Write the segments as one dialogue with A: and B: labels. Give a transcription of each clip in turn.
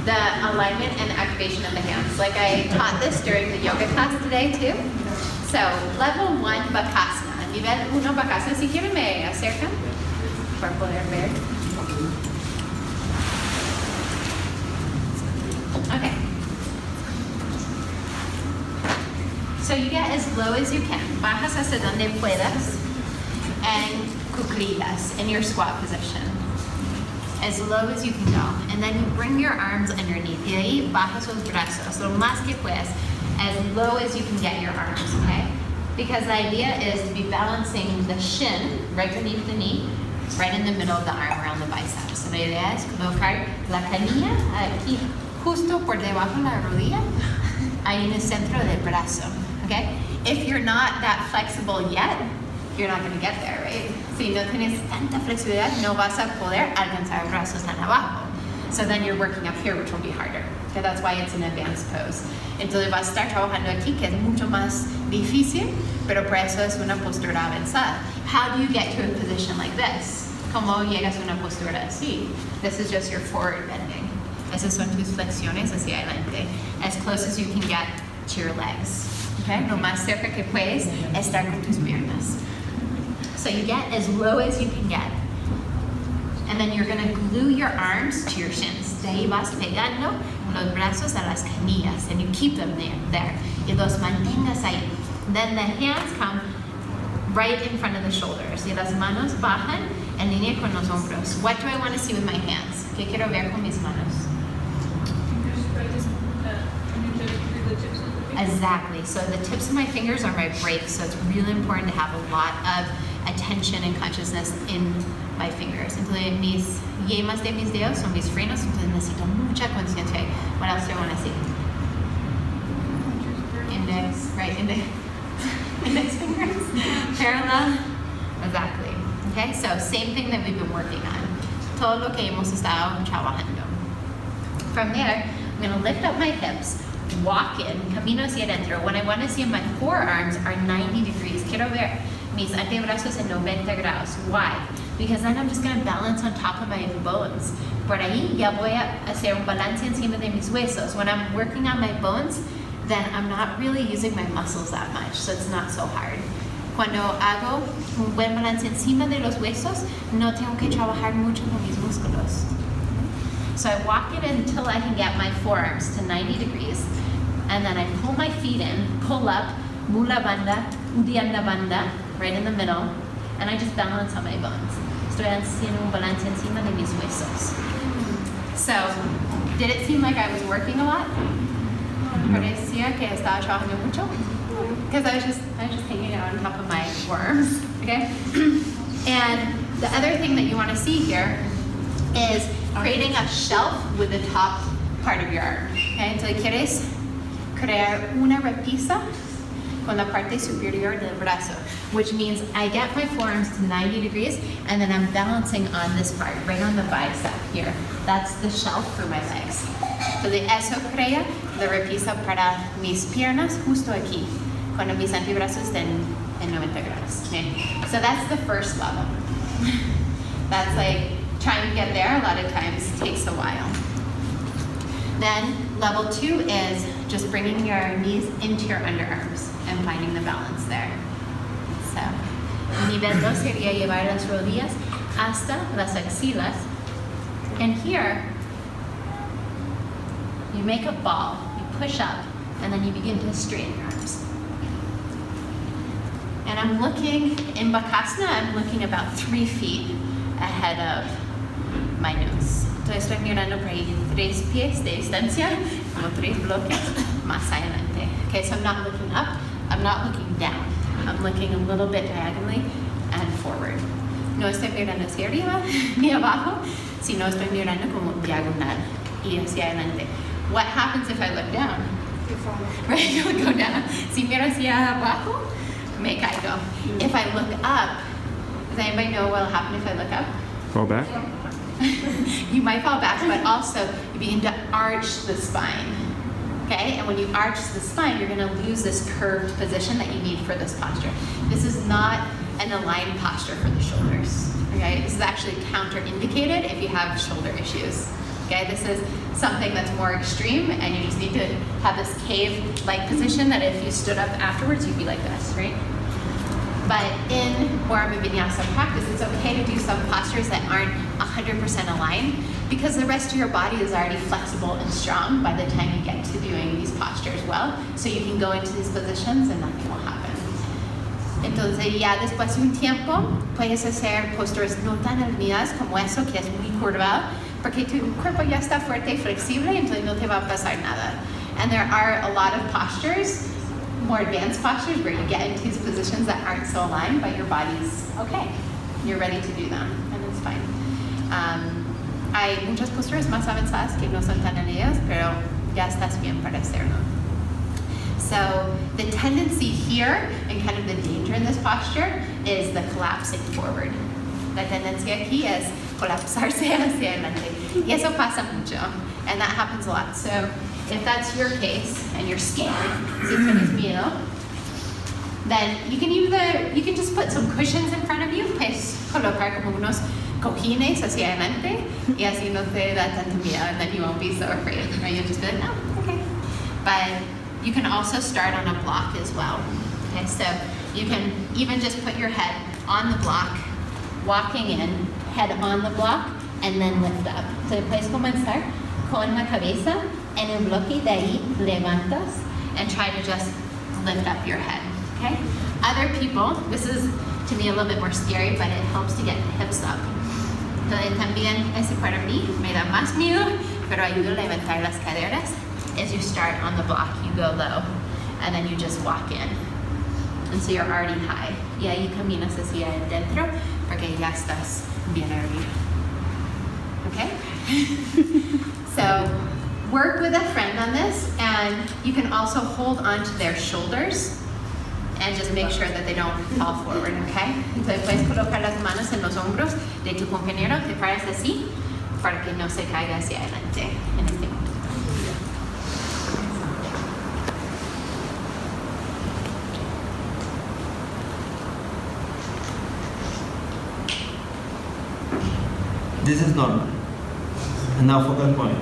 A: the alignment and activation of the hands. Like I taught this during the yoga class today too. So level 1, Bakasana. Nivel 1, Bakasana. Si quieren me acercan para poder ver. Okay. So you get as low as you can. Bajas hasta donde puedas and cuclillas in your squat position. As low as you can go. And then you bring your arms underneath. Y ahí bajas los brazos, lo más que puedas, as low as you can get your arms, okay? Because the idea is to be balancing the shin right beneath the knee, right in the middle of the arm around the biceps. So la idea es colocar la canilla aquí, justo por debajo de la rodilla, ahí en el centro del brazo, okay? If you're not that flexible yet, you're not going to get there, right? Si no tienes tanta flexibilidad, no vas a poder alcanzar brazos tan abajo. So then you're working up here, which will be harder. Okay, that's why it's an advanced pose. Entonces vas a estar trabajando aquí, que es mucho más difícil, pero por eso es una postura avanzada. How do you get to a position like this? ¿Cómo llegas a una postura así? This is just your forward bending. Esas son tus flexiones hacia adelante. As close as you can get to your legs. Okay? Lo más cerca que puedes estar con tus piernas. So you get as low as you can get. And then you're going to glue your arms to your shins. De ahí vas pegando los brazos a las canillas and you keep them there. Y los mantengas ahí. Then the hands come right in front of the shoulders. Y las manos bajan en línea con los hombros. What do I want to see with my hands? ¿Qué quiero ver con mis manos? Exactly. So the tips of my fingers are my brakes. So it's really important to have a lot of attention and consciousness in my fingers. Entonces mis yemas de mis dedos son mis frenos, entonces necesito mucha conciencia. What else do I want to see? Index, right, index fingers, parallel, exactly. Okay, so same thing that we've been working on. Todo lo que hemos estado trabajando. From there, I'm going to lift up my hips, walk in, camino hacia adentro. When I want to see my forearms are 90 degrees. Quiero ver mis antebrazos en 90 grados. Why? Because then I'm just going to balance on top of my bones. Por ahí ya voy a hacer un balance encima de mis huesos. When I'm working on my bones, then I'm not really using my muscles that much, so it's not so hard. Cuando hago un buen balance encima de los huesos, no tengo que trabajar mucho con mis músculos. So I walk it until I can get my forearms to 90 degrees, and then I pull my feet in, pull up, mula banda, udianda banda, right in the middle, and I just balance on my bones. Estoy haciendo un balance encima de mis huesos. So, did it seem like I was working a lot? Parecía que estaba trabajando mucho? Because I was just hanging out on top of my forearms, okay? And the other thing that you want to see here is creating a shelf with the top part of your arm, okay? Entonces quieres crear una repisa con la parte superior del brazo, which means I get my forearms to 90 degrees and then I'm balancing on this part, right on the bicep here. That's the shelf for my legs. So de eso crea la repisa para mis piernas justo aquí, cuando mis antebrazos estén en 90 grados. Okay? So that's the first level. That's like trying to get there a lot of times takes a while. Then level 2 is just bringing your knees into your underarms and finding the balance there. So, nivel 2 sería llevar las rodillas hasta las axilas. And here, you make a ball, you push up, and then you begin to straighten your arms. And I'm looking, in Bakasana, I'm looking about 3 feet ahead of my nose. Entonces estoy mirando por ahí 3 pies de distancia, como 3 bloques más adelante. Okay, so I'm not looking up, I'm not looking down. I'm looking a little bit diagonally and forward. No estoy mirando hacia arriba ni abajo, sino estoy mirando como diagonal y hacia adelante. What happens if I look down?
B: You fall.
A: Right, you'll go down. Si miro hacia abajo, me caigo. If I look up, does anybody know what will happen if I look up?
C: Fall back?
A: You might fall back, but also you begin to arch the spine. Okay, and when you arch the spine, you're going to lose this curved position that you need for this posture. This is not an aligned posture for the shoulders. Okay, this is actually counter-indicated if you have shoulder issues. Okay, this is something that's more extreme, and you just need to have this cave-like position that if you stood up afterwards, you'd be like this, right? But in Warm Vinyasa practice, it's okay to do some postures that aren't 100% aligned, because the rest of your body is already flexible and strong by the time you get to doing these postures well. So you can go into these positions and nothing will happen. Entonces ya después de un tiempo puedes hacer posturas no tan alineadas como eso, que es muy curvado, porque tu cuerpo ya está fuerte y flexible, entonces no te va a pasar nada. And there are a lot of postures, more advanced postures, where you get into these positions that aren't so aligned, but your body's okay. You're ready to do them, and it's fine. Hay muchas posturas más avanzadas que no son tan alineadas, pero ya estás bien para hacerlo. So the tendency here, and kind of the danger in this posture, is the collapsing forward. La tendencia aquí es colapsarse hacia adelante. Y eso pasa mucho, and that happens a lot. So if that's your case, and you're scared, si tienes miedo, then you can just put some cushions in front of you, puedes colocar como unos cojines hacia adelante, y así no te da tanto miedo, and then you won't be so afraid, right? You'll just be like, no, okay. But you can also start on a block as well. Okay, so you can even just put your head on the block, walking in, head on the block, and then lift up. So puedes comenzar con la cabeza en el bloque, y de ahí levantas, and try to just lift up your head, okay? Other people, this is to me a little bit more scary, but it helps to get the hips up. Entonces también ese para mí me da más miedo, pero ayuda a levantar las caderas. As you start on the block, you go low, and then you just walk in. And so you're already high. Y ahí caminas hacia adentro, porque ya estás bien arriba. Okay? So work with a friend on this, and you can also hold onto their shoulders and just make sure that they don't fall forward, okay? Entonces puedes colocar las manos en los hombros de tu compañero, te paras así, para que no se caiga hacia adelante en este momento.
B: This is normal. And now focal point.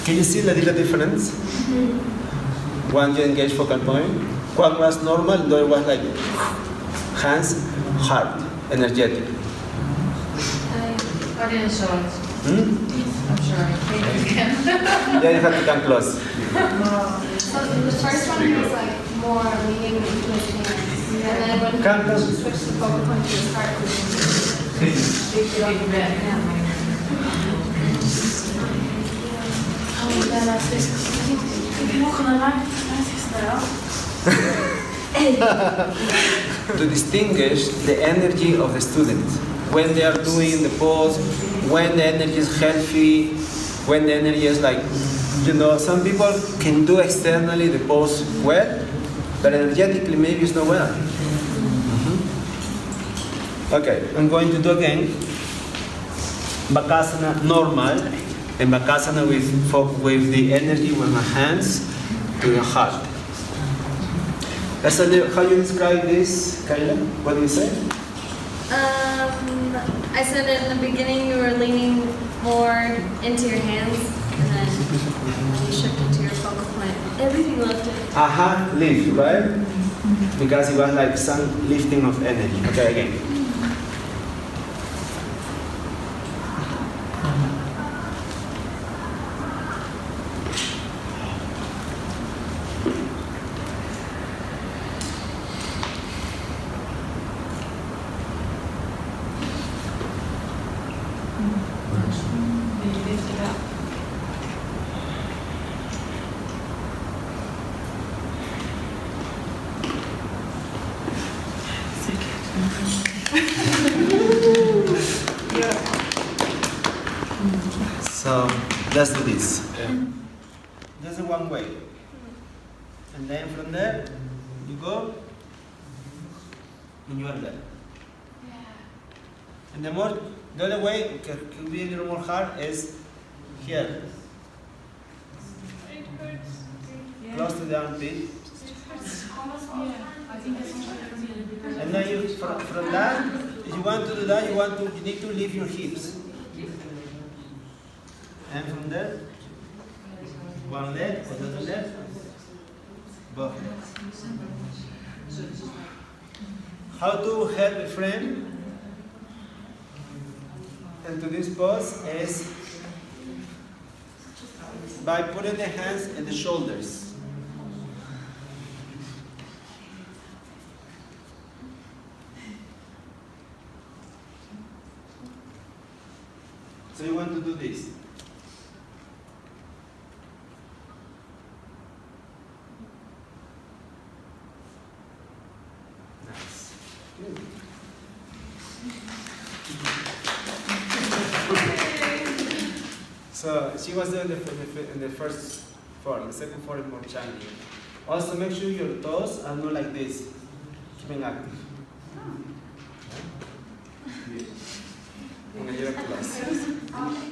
B: Can you see the little difference? One you engage focal point, one was normal, the other was like hands, hard, energetic.
C: I didn't show it. I'm sure.
B: Yeah, you have to come close.
C: So the first one was like more leaning into his hands. And then when
B: Come.
C: he switched the focal point to his heart,
B: To distinguish the energy of the student. When they are doing the pose, when the energy is healthy, when the energy is like, you know, some people can do externally the pose well, but energetically maybe it's not well. Okay, I'm going to do again Bakasana normal, and Bakasana with the energy with my hands to the heart. That's how you describe this, Kayla? What do you say?
D: I said in the beginning you were leaning more into your hands, and then when you shifted to your focal point, everything lifted.
B: Aha, lift, right? Because it was like some lifting of energy. Okay, again. So let's do this. There's a one way. And then from there, you go, and you are there. And the other way, could be a little more hard, is here. Close to the armpit. And now you, from that, if you want to do that, you need to lift your hips. And from there, one leg, another leg, both legs. How to help a friend into this pose is by putting the hands in the shoulders. So you want to do this. Nice. Good. So she was doing in the first form. The second form is more challenging. Also make sure your toes are not like this. Keeping active. Good. Una ayuda a clase.